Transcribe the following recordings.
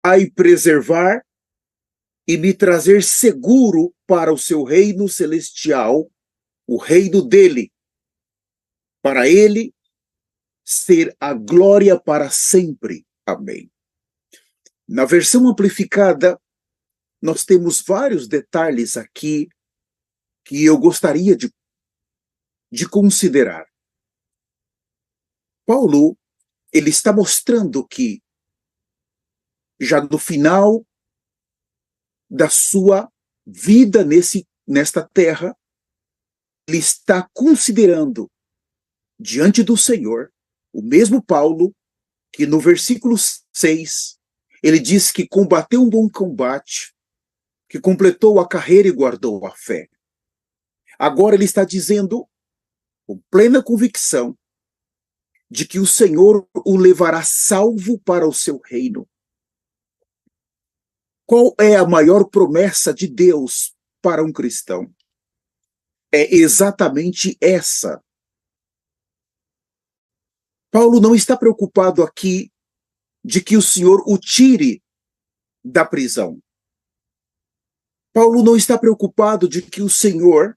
a preservar e me trazer seguro para o seu reino celestial, o reino dele, para ele ser a glória para sempre. Amém. Na versão amplificada, nós temos vários detalhes aqui que eu gostaria de considerar. Paulo, ele está mostrando que, já no final da sua vida nesta terra, ele está considerando, diante do Senhor, o mesmo Paulo, que no versículo 6, ele diz que combateu um bom combate, que completou a carreira e guardou a fé. Agora ele está dizendo, com plena convicção, de que o Senhor o levará salvo para o seu reino. Qual é a maior promessa de Deus para um cristão? É exatamente essa. Paulo não está preocupado aqui de que o Senhor o tire da prisão. Paulo não está preocupado de que o Senhor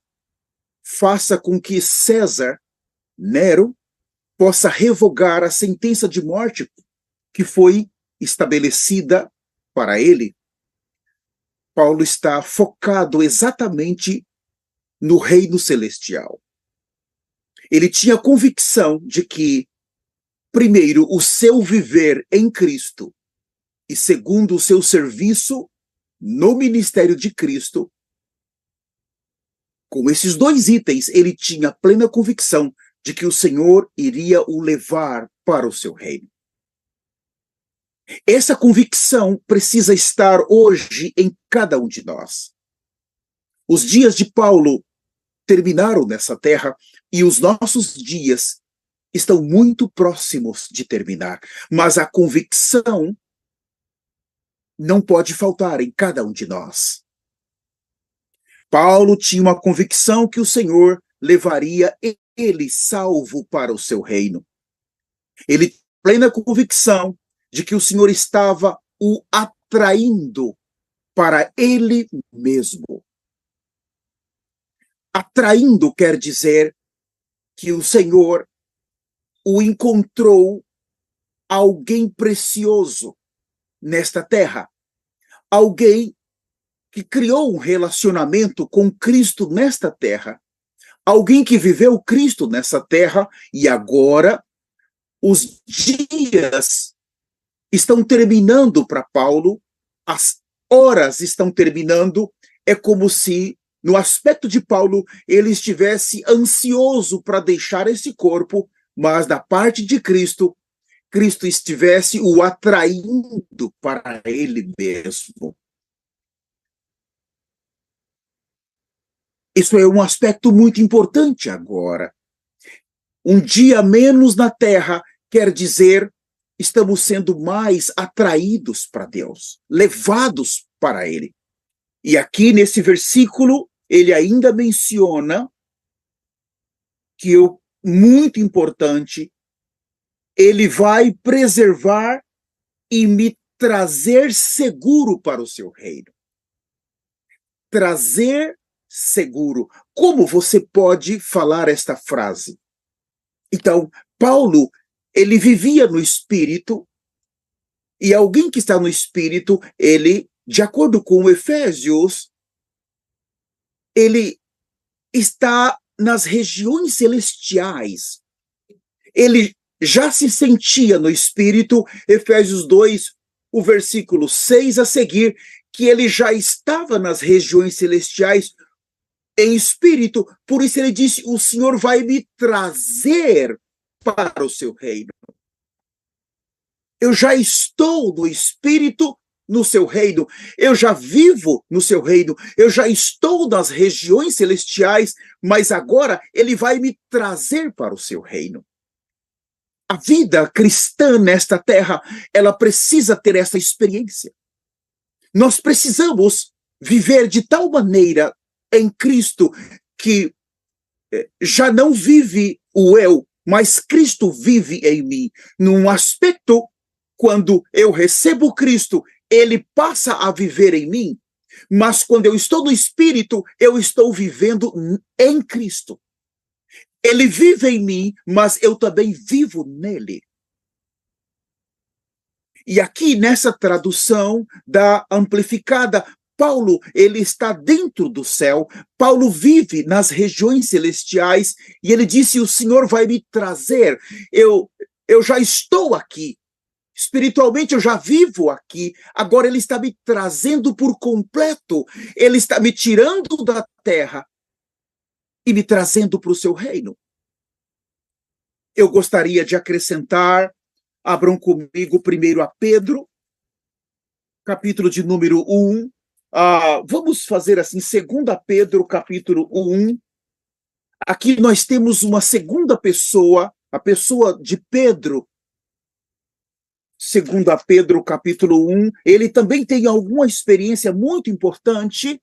faça com que César, Nero, possa revogar a sentença de morte que foi estabelecida para ele. Paulo está focado exatamente no reino celestial. Ele tinha convicção de que, primeiro, o seu viver em Cristo e, segundo, o seu serviço no ministério de Cristo, com esses dois itens, ele tinha plena convicção de que o Senhor iria o levar para o seu reino. Essa convicção precisa estar hoje em cada um de nós. Os dias de Paulo terminaram nessa terra e os nossos dias estão muito próximos de terminar, mas a convicção não pode faltar em cada um de nós. Paulo tinha uma convicção que o Senhor levaria ele salvo para o seu reino. Ele tinha plena convicção de que o Senhor estava o atraindo para ele mesmo. Atraindo quer dizer que o Senhor o encontrou alguém precioso nesta terra, alguém que criou um relacionamento com Cristo nesta terra, alguém que viveu Cristo nessa terra e agora os dias estão terminando para Paulo, as horas estão terminando, é como se, no aspecto de Paulo, ele estivesse ansioso para deixar esse corpo, mas da parte de Cristo, Cristo estivesse o atraindo para ele mesmo. Isso é um aspecto muito importante agora. Um dia menos na terra quer dizer estamos sendo mais atraídos para Deus, levados para Ele. E aqui nesse versículo, ele ainda menciona que muito importante, ele vai preservar e me trazer seguro para o seu reino. Trazer seguro. Como você pode falar esta frase? Então, Paulo, ele vivia no Espírito, e alguém que está no Espírito, ele, de acordo com Efésios, ele está nas regiões celestiais. Ele já se sentia no Espírito, Efésios 2, o versículo 6 a seguir, que ele já estava nas regiões celestiais em Espírito, por isso ele disse, o Senhor vai me trazer para o seu reino. Eu já estou no Espírito no seu reino, eu já vivo no seu reino, eu já estou nas regiões celestiais, mas agora ele vai me trazer para o seu reino. A vida cristã nesta terra, ela precisa ter essa experiência. Nós precisamos viver de tal maneira em Cristo que já não vive o eu, mas Cristo vive em mim. Num aspecto, quando eu recebo Cristo, ele passa a viver em mim, mas quando eu estou no Espírito, eu estou vivendo em Cristo. Ele vive em mim, mas eu também vivo nele. E aqui nessa tradução da amplificada, Paulo, ele está dentro do céu, Paulo vive nas regiões celestiais, e ele disse, o Senhor vai me trazer, eu já estou aqui, espiritualmente eu já vivo aqui, agora ele está me trazendo por completo, ele está me tirando da terra e me trazendo para o seu reino. Eu gostaria de acrescentar, abram comigo primeiro a Pedro, capítulo de número 1, vamos fazer assim, 2 Pedro, capítulo 1, aqui nós temos uma segunda pessoa, a pessoa de Pedro, 2 Pedro, capítulo 1, ele também tem alguma experiência muito importante,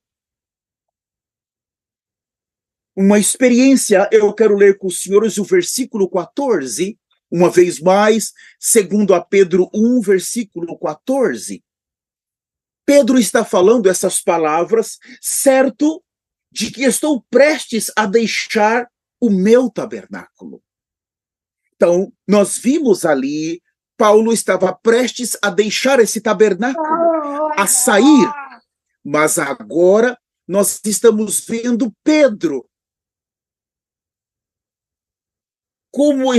uma experiência, eu quero ler com os senhores o versículo 14, uma vez mais, 2 Pedro 1, versículo 14. Pedro está falando essas palavras, certo de que estou prestes a deixar o meu tabernáculo. Então, nós vimos ali, Paulo estava prestes a deixar esse tabernáculo, a sair, mas agora nós estamos vendo Pedro como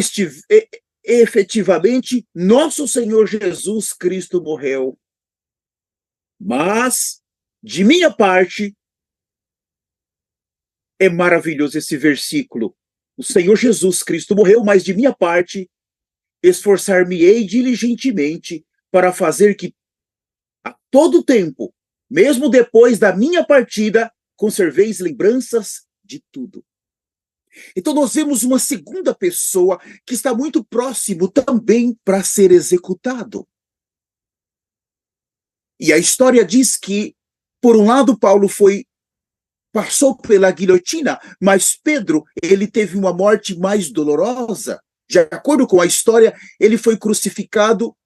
efetivamente nosso Senhor Jesus Cristo morreu. Mas, de minha parte, é maravilhoso esse versículo. O Senhor Jesus Cristo morreu, mas de minha parte, esforçar-me-ei diligentemente para fazer que, a todo tempo, mesmo depois da minha partida, conserveis lembranças de tudo. Então nós vemos uma segunda pessoa que está muito próximo também para ser executado. E a história diz que, por um lado, Paulo passou pela guilhotina, mas Pedro, ele teve uma morte mais dolorosa. De acordo com a história, ele foi crucificado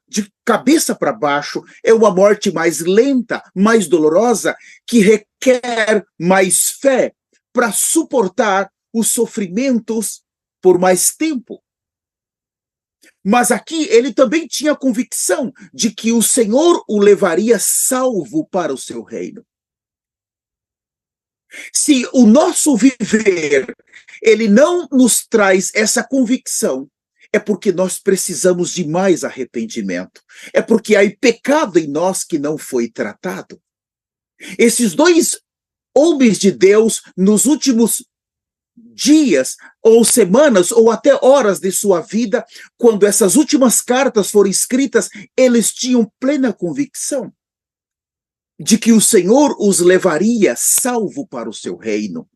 de cabeça para baixo. É uma morte mais lenta, mais dolorosa, que requer mais fé para suportar os sofrimentos por mais tempo. Mas aqui ele também tinha convicção de que o Senhor o levaria salvo para o seu reino. Se o nosso viver, ele não nos traz essa convicção, é porque nós precisamos de mais arrependimento. É porque há pecado em nós que não foi tratado. Esses dois homens de Deus, nos últimos dias, ou semanas, ou até horas de sua vida, quando essas últimas cartas foram escritas, eles tinham plena convicção de que o Senhor os levaria salvo para o seu reino.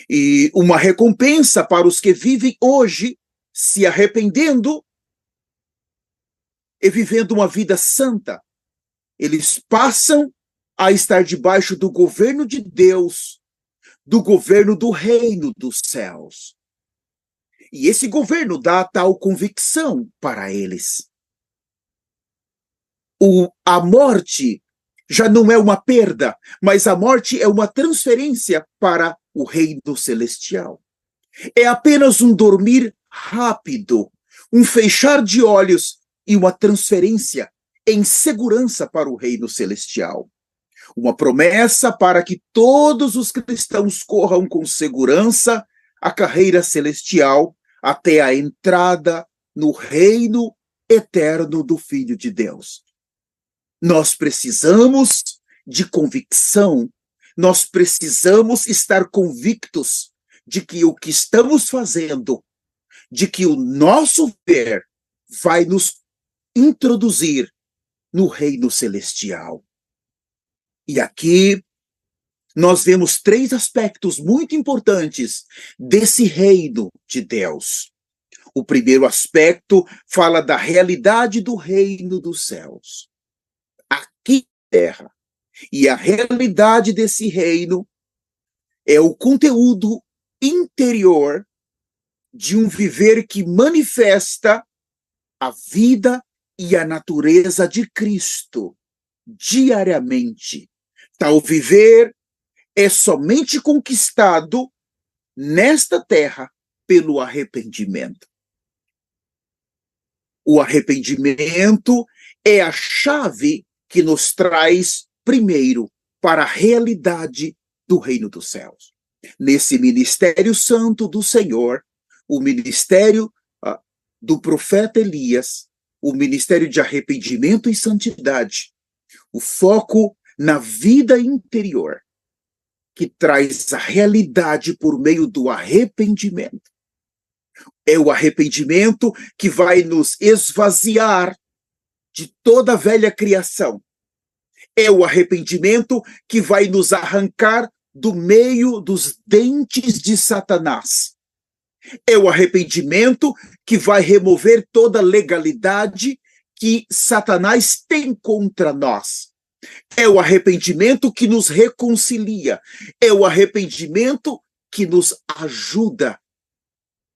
E uma recompensa para os que vivem hoje, se arrependendo e vivendo uma vida santa. Eles passam a estar debaixo do governo de Deus, do governo do reino dos céus. E esse governo dá tal convicção para eles. A morte já não é uma perda, mas a morte é uma transferência para o reino celestial. É apenas um dormir rápido, um fechar de olhos e uma transferência em segurança para o reino celestial. Uma promessa para que todos os cristãos corram com segurança a carreira celestial até a entrada no reino eterno do Filho de Deus. Nós precisamos de convicção, nós precisamos estar convictos de que o que estamos fazendo, de que o nosso ver vai nos introduzir no reino celestial. E aqui nós vemos 3 aspectos muito importantes desse reino de Deus. O primeiro aspecto fala da realidade do reino dos céus. Aqui na terra. E a realidade desse reino é o conteúdo interior de um viver que manifesta a vida e a natureza de Cristo diariamente. Tal viver é somente conquistado nesta terra pelo arrependimento. O arrependimento é a chave que nos traz primeiro para a realidade do reino dos céus. Nesse ministério santo do Senhor, o ministério do profeta Elias, o ministério de arrependimento e santidade, o foco na vida interior, que traz a realidade por meio do arrependimento. É o arrependimento que vai nos esvaziar de toda a velha criação. É o arrependimento que vai nos arrancar do meio dos dentes de Satanás. É o arrependimento que vai remover toda a legalidade que Satanás tem contra nós. É o arrependimento que nos reconcilia. É o arrependimento que nos ajuda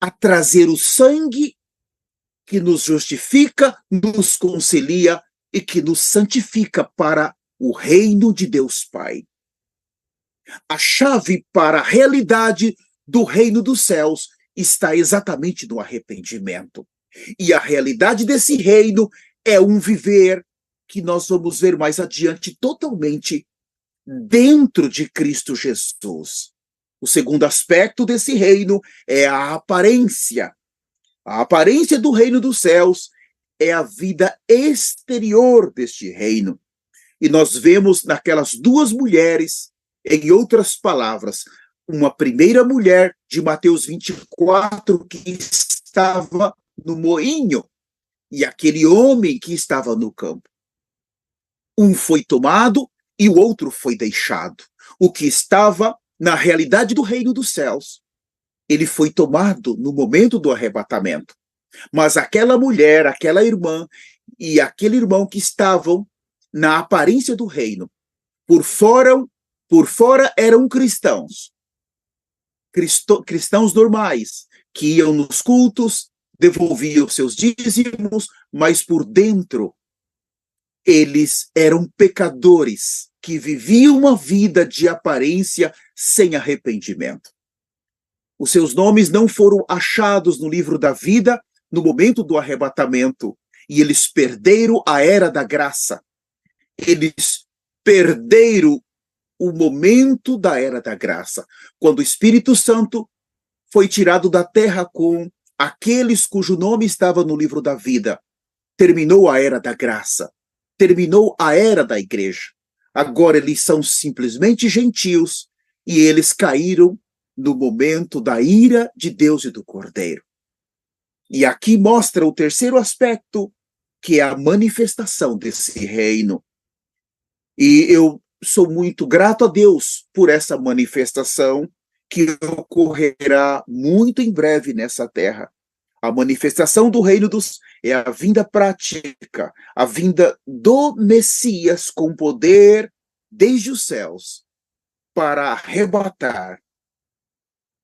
a trazer o sangue que nos justifica, nos concilia e que nos santifica para o reino de Deus Pai. A chave para a realidade do reino dos céus está exatamente no arrependimento. E a realidade desse reino é um viver que nós vamos ver mais adiante totalmente dentro de Cristo Jesus. O segundo aspecto desse reino é a aparência. A aparência do reino dos céus é a vida exterior deste reino. E nós vemos naquelas duas mulheres, em outras palavras, uma primeira mulher de Mateus 24 que estava no moinho e aquele homem que estava no campo. Um foi tomado e o outro foi deixado. O que estava na realidade do reino dos céus, ele foi tomado no momento do arrebatamento. Mas aquela mulher, aquela irmã e aquele irmão que estavam na aparência do reino, por fora eram cristãos normais, que iam nos cultos, devolviam seus dízimos, mas por dentro eles eram pecadores que viviam uma vida de aparência sem arrependimento. Os seus nomes não foram achados no livro da vida no momento do arrebatamento, e eles perderam a era da graça. Eles perderam o momento da era da graça, quando o Espírito Santo foi tirado da terra com aqueles cujo nome estava no livro da vida. Terminou a era da graça, terminou a era da igreja. Agora eles são simplesmente gentios e eles caíram no momento da ira de Deus e do Cordeiro. E aqui mostra o terceiro aspecto, que é a manifestação desse reino. E eu sou muito grato a Deus por essa manifestação que ocorrerá muito em breve nessa terra. A manifestação do reino é a vinda prática, a vinda do Messias com poder desde os céus para arrebatar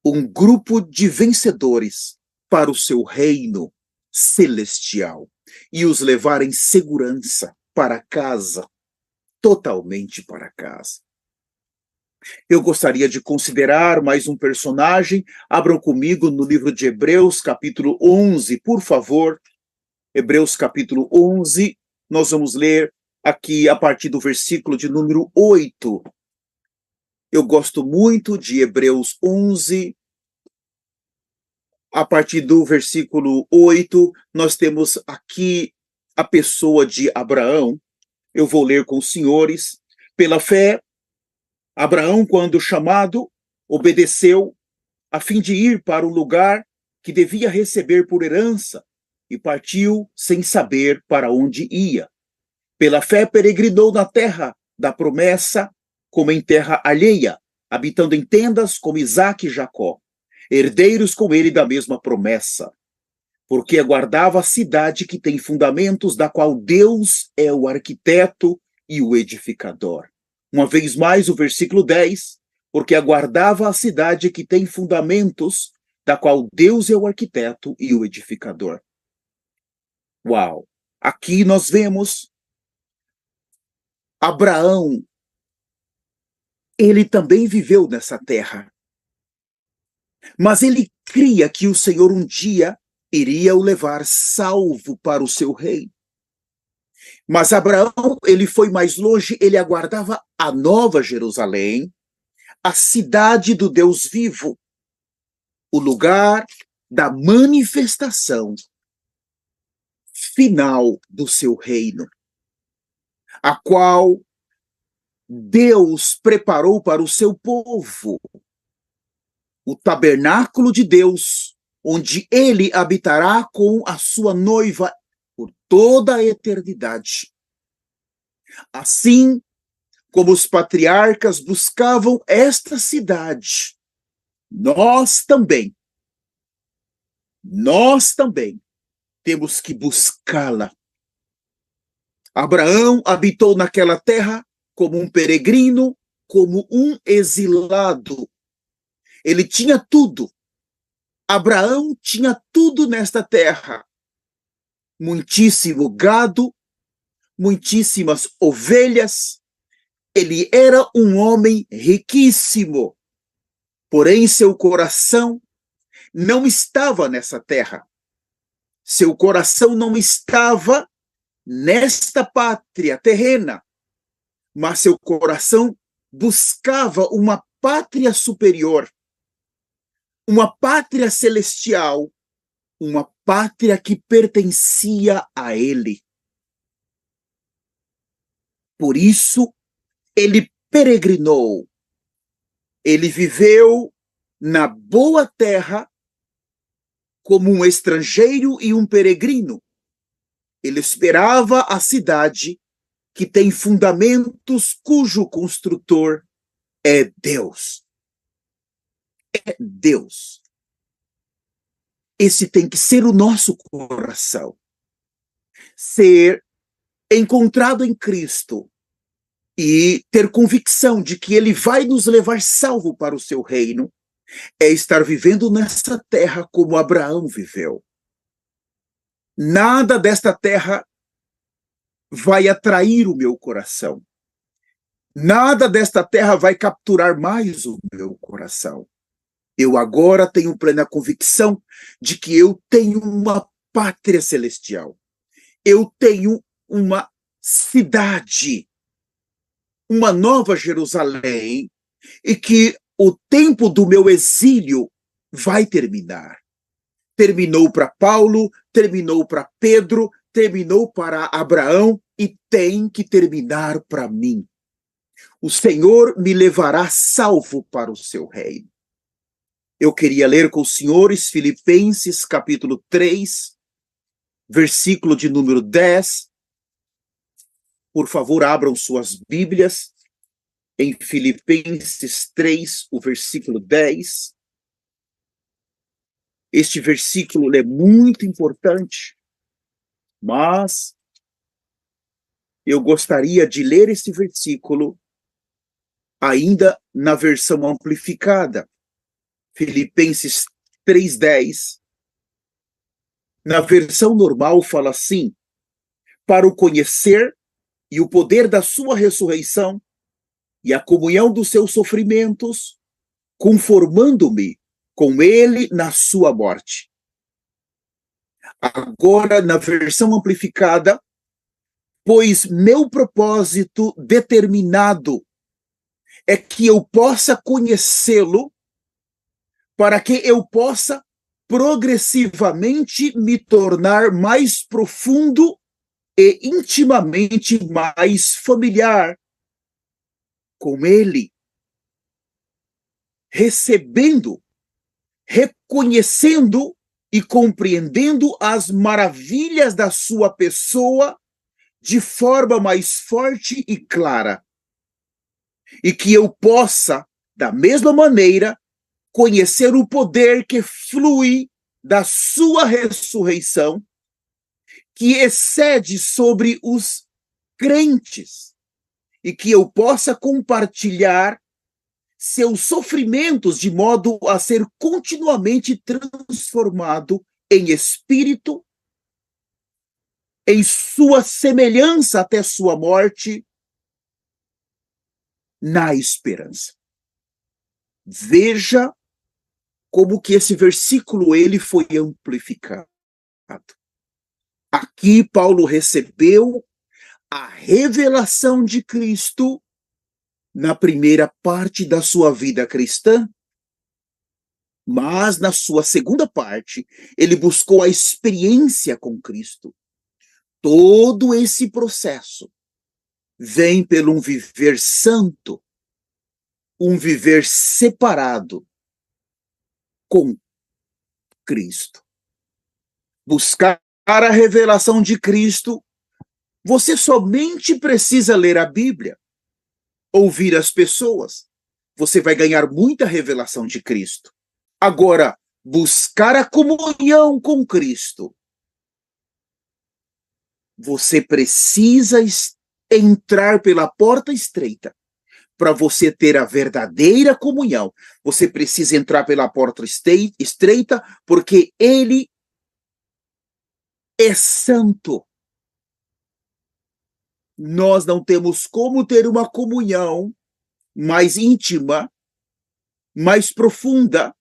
um grupo de vencedores para o seu reino celestial e os levar em segurança para casa, totalmente para casa. Eu gostaria de considerar mais um personagem. Abram comigo no livro de Hebreus, capítulo 11, por favor. Hebreus, capítulo 11. Nós vamos ler aqui a partir do versículo de número 8. Eu gosto muito de Hebreus 11. A partir do versículo 8, nós temos aqui a pessoa de Abraão. Eu vou ler com os senhores. Pela fé, Abraão, quando chamado, obedeceu a fim de ir para o lugar que devia receber por herança e partiu sem saber para onde ia. Pela fé, peregrinou na terra da promessa, como em terra alheia, habitando em tendas como Isaque e Jacó, herdeiros com ele da mesma promessa, porque aguardava a cidade que tem fundamentos, da qual Deus é o arquiteto e o edificador. Uma vez mais, o versículo 10, porque aguardava a cidade que tem fundamentos, da qual Deus é o arquiteto e o edificador. Uau! Aqui nós vemos Abraão, ele também viveu nessa terra, mas ele cria que o Senhor um dia iria o levar salvo para o seu reino. Mas Abraão, ele foi mais longe, ele aguardava a Nova Jerusalém, a cidade do Deus vivo, o lugar da manifestação final do seu reino, a qual Deus preparou para o seu povo, o tabernáculo de Deus, onde ele habitará com a sua noiva por toda a eternidade. Assim como os patriarcas buscavam esta cidade, nós também temos que buscá-la. Abraão habitou naquela terra como um peregrino, como um exilado. Ele tinha tudo. Abraão tinha tudo nesta terra. Muitíssimo gado, muitíssimas ovelhas. Ele era um homem riquíssimo. Porém, seu coração não estava nessa terra. Seu coração não estava nesta pátria terrena, mas seu coração buscava uma pátria superior, uma pátria celestial, uma pátria que pertencia a ele. Por isso, ele peregrinou, ele viveu na boa terra como um estrangeiro e um peregrino. Ele esperava a cidade que tem fundamentos cujo construtor é Deus. É Deus. Esse tem que ser o nosso coração. Ser encontrado em Cristo e ter convicção de que ele vai nos levar salvo para o seu reino é estar vivendo nessa terra como Abraão viveu. Nada desta terra vai atrair o meu coração. Nada desta terra vai capturar mais o meu coração. Eu agora tenho plena convicção de que eu tenho uma pátria celestial. Eu tenho uma cidade, uma nova Jerusalém, e que o tempo do meu exílio vai terminar. Terminou para Paulo, terminou para Pedro, terminou para Abraão e tem que terminar para mim. O Senhor me levará salvo para o seu reino. Eu queria ler com os senhores Filipenses capítulo 3, versículo de número 10. Por favor, abram suas Bíblias em Filipenses 3, o versículo 10. Este versículo é muito importante, mas eu gostaria de ler esse versículo ainda na versão amplificada. Filipenses 3:10. Na versão normal fala assim: para o conhecer e o poder da sua ressurreição e a comunhão dos seus sofrimentos, conformando-me com ele na sua morte. Agora, na versão amplificada, pois meu propósito determinado é que eu possa conhecê-lo, para que eu possa progressivamente me tornar mais profundo e intimamente mais familiar com ele, recebendo, reconhecendo e compreendendo as maravilhas da sua pessoa de forma mais forte e clara. E que eu possa, da mesma maneira, conhecer o poder que flui da sua ressurreição, que excede sobre os crentes, e que eu possa compartilhar seus sofrimentos de modo a ser continuamente transformado em espírito, em sua semelhança até sua morte, na esperança. Veja como que esse versículo ele foi amplificado. Aqui Paulo recebeu a revelação de Cristo na primeira parte da sua vida cristã, mas na sua segunda parte, ele buscou a experiência com Cristo. Todo esse processo vem pelo um viver santo, um viver separado com Cristo. Buscar a revelação de Cristo, você somente precisa ler a Bíblia, ouvir as pessoas. Você vai ganhar muita revelação de Cristo. Agora, buscar a comunhão com Cristo, você precisa entrar pela porta estreita. Para você ter a verdadeira comunhão, você precisa entrar pela porta estreita, porque ele é santo. Nós não temos como ter uma comunhão mais íntima, mais profunda,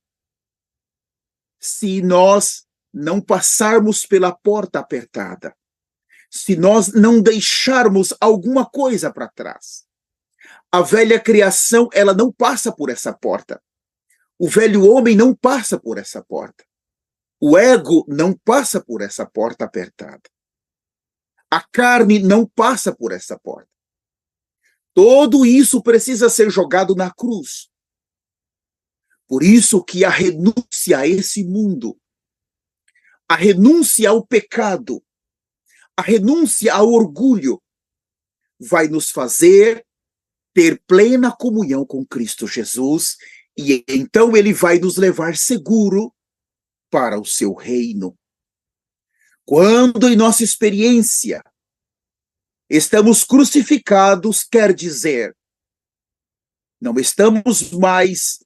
se nós não passarmos pela porta apertada, se nós não deixarmos alguma coisa para trás. A velha criação, ela não passa por essa porta. O velho homem não passa por essa porta. O ego não passa por essa porta apertada. A carne não passa por essa porta. Tudo isso precisa ser jogado na cruz. Por isso que a renúncia a esse mundo, a renúncia ao pecado, a renúncia ao orgulho, vai nos fazer ter plena comunhão com Cristo Jesus, e então ele vai nos levar seguro para o seu reino. Quando em nossa experiência estamos crucificados, quer dizer, não estamos mais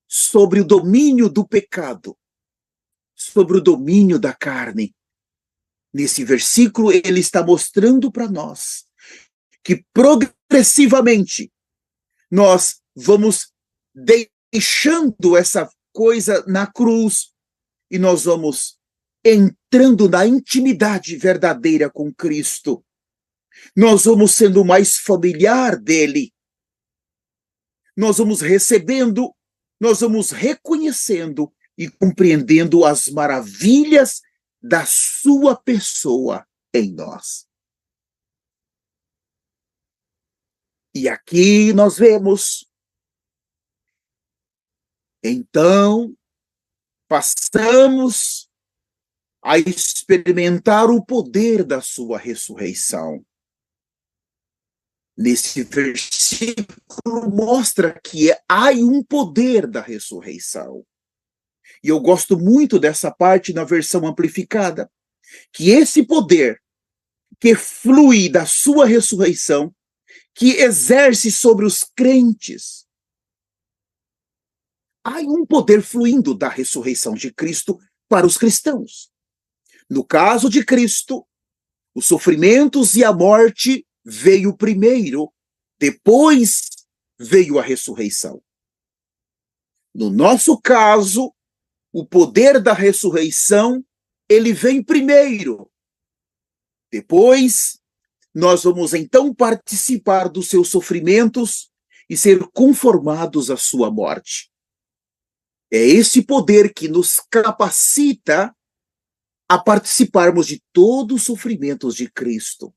sobre o domínio do pecado, sobre o domínio da carne. Nesse versículo, ele está mostrando para nós que progressivamente nós vamos deixando essa coisa na cruz e nós vamos entrando na intimidade verdadeira com Cristo. Nós vamos sendo mais familiar dele. Nós vamos recebendo, nós vamos reconhecendo e compreendendo as maravilhas da sua pessoa em nós. E aqui nós vemos, então, passamos a experimentar o poder da sua ressurreição. Nesse versículo mostra que há um poder da ressurreição. E eu gosto muito dessa parte na versão amplificada, que esse poder que flui da sua ressurreição, que exerce sobre os crentes, há um poder fluindo da ressurreição de Cristo para os cristãos. No caso de Cristo, os sofrimentos e a morte veio primeiro, depois veio a ressurreição. No nosso caso, o poder da ressurreição, ele vem primeiro. Depois, nós vamos então participar dos seus sofrimentos e ser conformados à sua morte. É esse poder que nos capacita a participarmos de todos os sofrimentos de Cristo.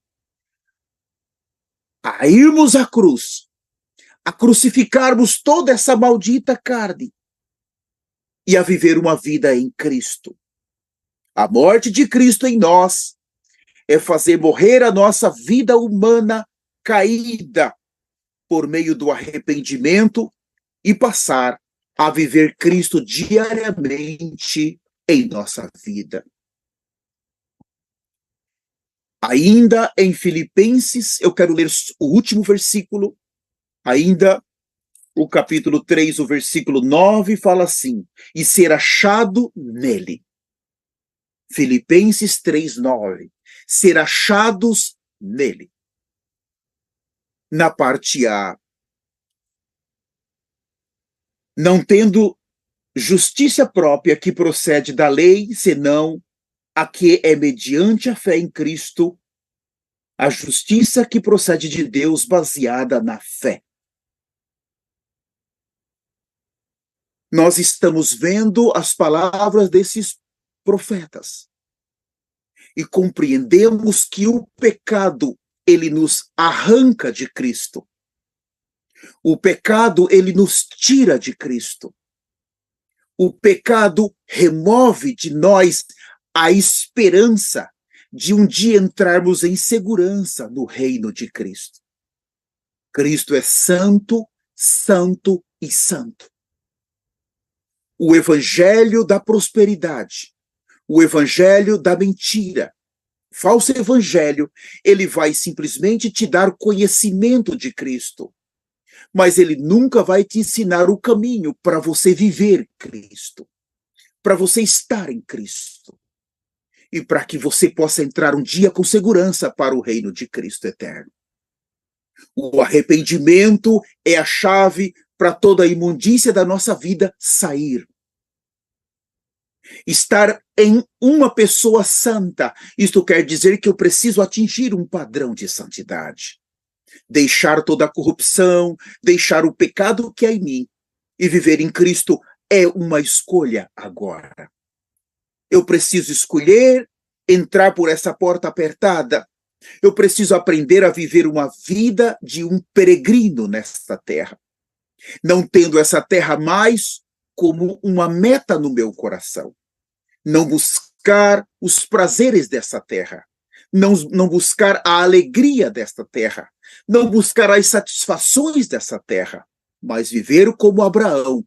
A irmos à cruz, a crucificarmos toda essa maldita carne e a viver uma vida em Cristo. A morte de Cristo em nós é fazer morrer a nossa vida humana caída por meio do arrependimento e passar a viver Cristo diariamente em nossa vida. Ainda em Filipenses, eu quero ler o último versículo, ainda o capítulo 3, o versículo 9, fala assim: e ser achado nele. Filipenses 3:9. ser achados nele. Na parte A, não tendo justiça própria que procede da lei, senão a que é mediante a fé em Cristo, a justiça que procede de Deus baseada na fé. Nós estamos vendo as palavras desses profetas e compreendemos que o pecado, ele nos arranca de Cristo. O pecado, ele nos tira de Cristo. O pecado remove de nós a esperança de um dia entrarmos em segurança no reino de Cristo. Cristo é santo, santo e santo. O evangelho da prosperidade, o evangelho da mentira, falso evangelho, ele vai simplesmente te dar conhecimento de Cristo, mas ele nunca vai te ensinar o caminho para você viver Cristo, para você estar em Cristo, e para que você possa entrar um dia com segurança para o reino de Cristo eterno. O arrependimento é a chave para toda a imundícia da nossa vida sair. Estar em uma pessoa santa, isto quer dizer que eu preciso atingir um padrão de santidade. Deixar toda a corrupção, deixar o pecado que há em mim e viver em Cristo é uma escolha agora. Eu preciso escolher entrar por essa porta apertada. Eu preciso aprender a viver uma vida de um peregrino nesta terra, não tendo essa terra mais como uma meta no meu coração. Não buscar os prazeres dessa terra, não buscar a alegria desta terra, não buscar as satisfações dessa terra, mas viver como Abraão,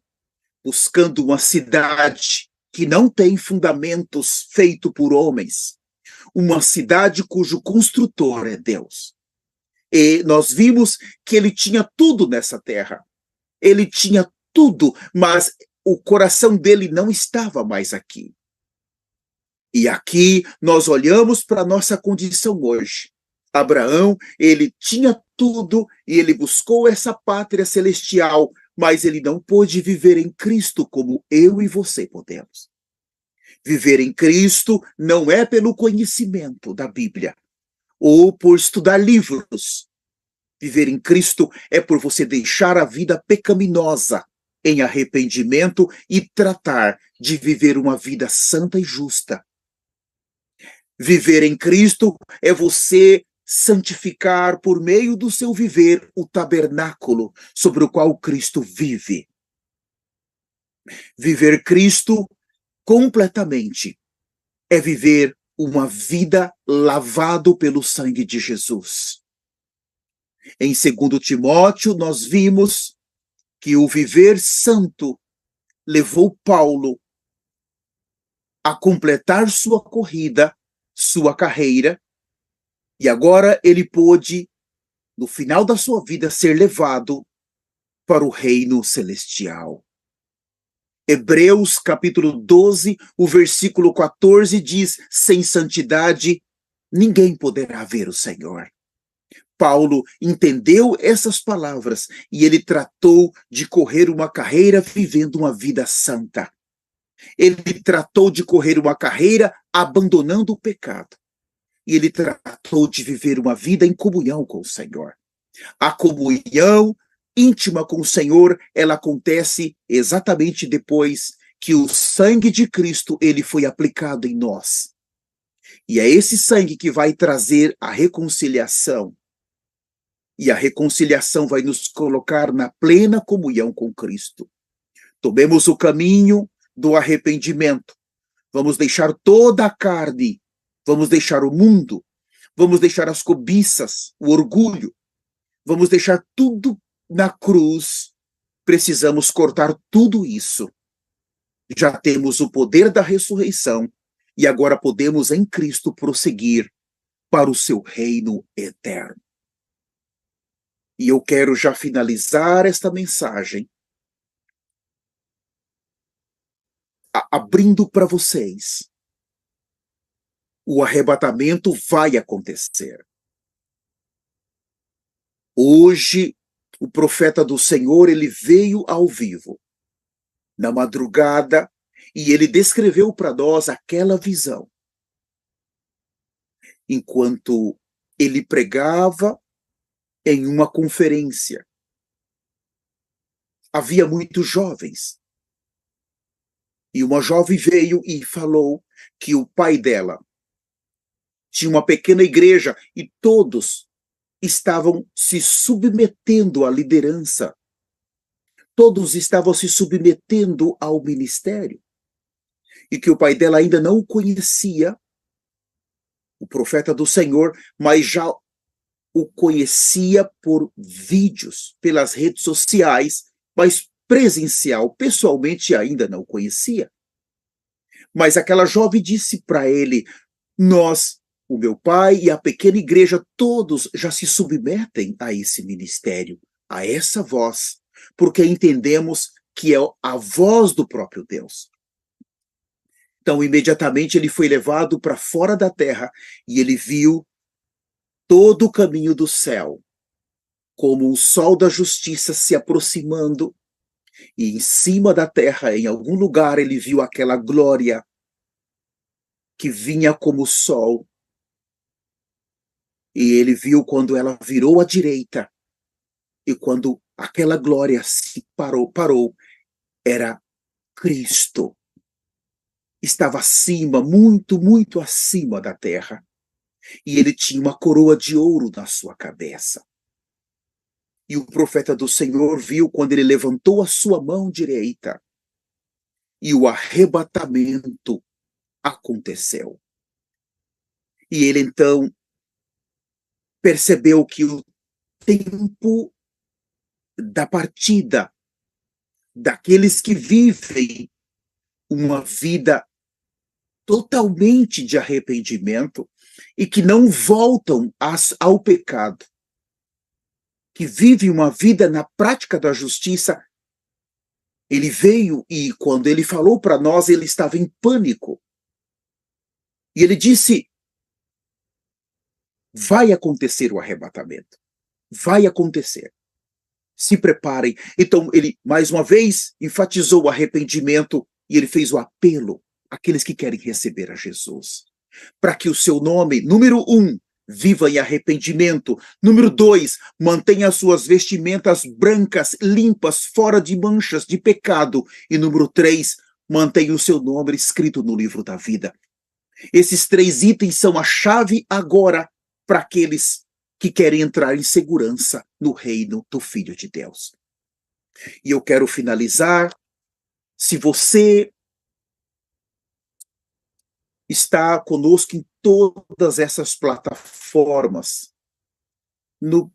buscando uma cidade que não tem fundamentos feito por homens, uma cidade cujo construtor é Deus. E nós vimos que ele tinha tudo nessa terra. Ele tinha tudo, mas o coração dele não estava mais aqui. E aqui nós olhamos para a nossa condição hoje. Abraão, ele tinha tudo e ele buscou essa pátria celestial, mas ele não pôde viver em Cristo como eu e você podemos. Viver em Cristo não é pelo conhecimento da Bíblia ou por estudar livros. Viver em Cristo é por você deixar a vida pecaminosa em arrependimento e tratar de viver uma vida santa e justa. Viver em Cristo é você santificar por meio do seu viver o tabernáculo sobre o qual Cristo vive. Viver Cristo completamente é viver uma vida lavado pelo sangue de Jesus. Em 2 Timóteo, nós vimos que o viver santo levou Paulo a completar sua corrida, sua carreira, e agora ele pôde, no final da sua vida, ser levado para o reino celestial. Hebreus capítulo 12, o versículo 14 diz: sem santidade ninguém poderá ver o Senhor. Paulo entendeu essas palavras e ele tratou de correr uma carreira vivendo uma vida santa. Ele tratou de correr uma carreira abandonando o pecado. E ele tratou de viver uma vida em comunhão com o Senhor. A comunhão íntima com o Senhor, ela acontece exatamente depois que o sangue de Cristo ele foi aplicado em nós. E é esse sangue que vai trazer a reconciliação. E a reconciliação vai nos colocar na plena comunhão com Cristo. Tomemos o caminho do arrependimento. Vamos deixar toda a carne, vamos deixar o mundo, vamos deixar as cobiças, o orgulho, vamos deixar tudo na cruz. Precisamos cortar tudo isso. Já temos o poder da ressurreição e agora podemos em Cristo prosseguir para o seu reino eterno. E eu quero já finalizar esta mensagem abrindo para vocês O arrebatamento vai acontecer. Hoje, o profeta do Senhor, ele veio ao vivo, na madrugada, e ele descreveu para nós aquela visão. Enquanto ele pregava em uma conferência, havia muitos jovens. E uma jovem veio e falou que o pai dela tinha uma pequena igreja e todos estavam se submetendo à liderança. Todos estavam se submetendo ao ministério. E que o pai dela ainda não o conhecia, o profeta do Senhor, mas já o conhecia por vídeos, pelas redes sociais, mas presencial, pessoalmente ainda não o conhecia. Mas aquela jovem disse para ele: nós, o meu pai e a pequena igreja, todos já se submetem a esse ministério, a essa voz, porque entendemos que é a voz do próprio Deus. Então, imediatamente ele foi levado para fora da terra e ele viu todo o caminho do céu, como o sol da justiça se aproximando, e em cima da terra, em algum lugar, ele viu aquela glória que vinha como o sol. E ele viu quando ela virou à direita, e quando aquela glória se parou, era Cristo. Estava acima, muito, muito acima da terra. E ele tinha uma coroa de ouro na sua cabeça. E o profeta do Senhor viu quando ele levantou a sua mão direita. E o arrebatamento aconteceu. E ele então percebeu que o tempo da partida daqueles que vivem uma vida totalmente de arrependimento e que não voltam ao pecado, que vivem uma vida na prática da justiça. Ele veio e quando ele falou para nós, ele estava em pânico. E ele disse: vai acontecer o arrebatamento. Vai acontecer. Se preparem. Então ele, mais uma vez, enfatizou o arrependimento e ele fez o apelo àqueles que querem receber a Jesus. Para que o seu nome, número 1, viva em arrependimento. Número 2, mantenha as suas vestimentas brancas, limpas, fora de manchas de pecado. E número 3, mantenha o seu nome escrito no livro da vida. Esses 3 itens são a chave agora para aqueles que querem entrar em segurança no reino do Filho de Deus. E eu quero finalizar. Se você está conosco em todas essas plataformas, no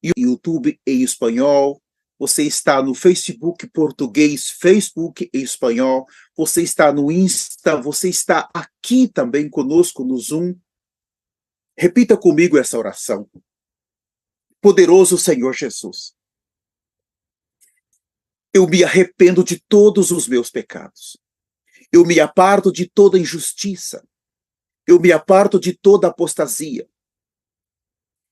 YouTube em espanhol, você está no Facebook português, Facebook em espanhol, você está no Insta, você está aqui também conosco no Zoom. Repita comigo essa oração. Poderoso Senhor Jesus, eu me arrependo de todos os meus pecados. Eu me aparto de toda injustiça. Eu me aparto de toda apostasia.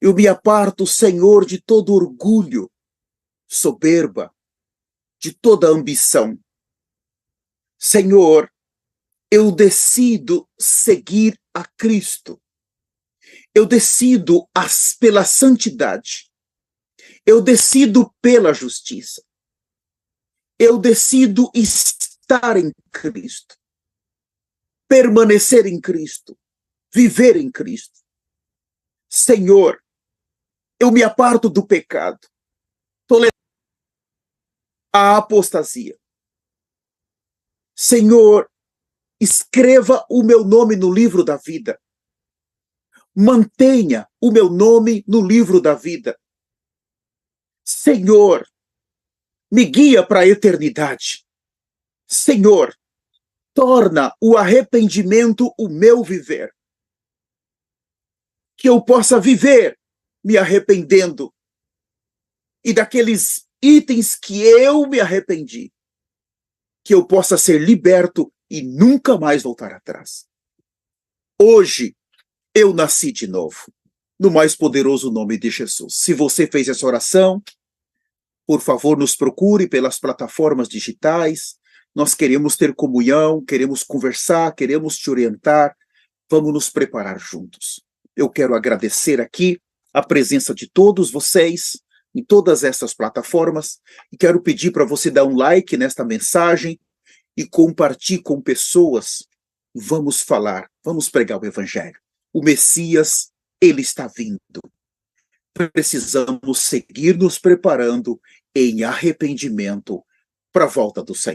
Eu me aparto, Senhor, de todo orgulho, soberba, de toda ambição. Senhor, eu decido seguir a Cristo. Eu decido pela santidade. Eu decido pela justiça. Eu decido estar em Cristo. Permanecer em Cristo. Viver em Cristo. Senhor, eu me aparto do pecado. Tolerando a apostasia. Senhor, escreva o meu nome no livro da vida. Mantenha o meu nome no livro da vida. Senhor, me guia para a eternidade. Senhor, torna o arrependimento o meu viver. Que eu possa viver me arrependendo. E daqueles itens que eu me arrependi, que eu possa ser liberto e nunca mais voltar atrás. Hoje eu nasci de novo, no mais poderoso nome de Jesus. Se você fez essa oração, por favor, nos procure pelas plataformas digitais. Nós queremos ter comunhão, queremos conversar, queremos te orientar. Vamos nos preparar juntos. Eu quero agradecer aqui a presença de todos vocês em todas essas plataformas e quero pedir para você dar um like nesta mensagem e compartilhe com pessoas. Vamos falar, vamos pregar o evangelho. O Messias, ele está vindo. Precisamos seguir nos preparando em arrependimento para a volta do Senhor.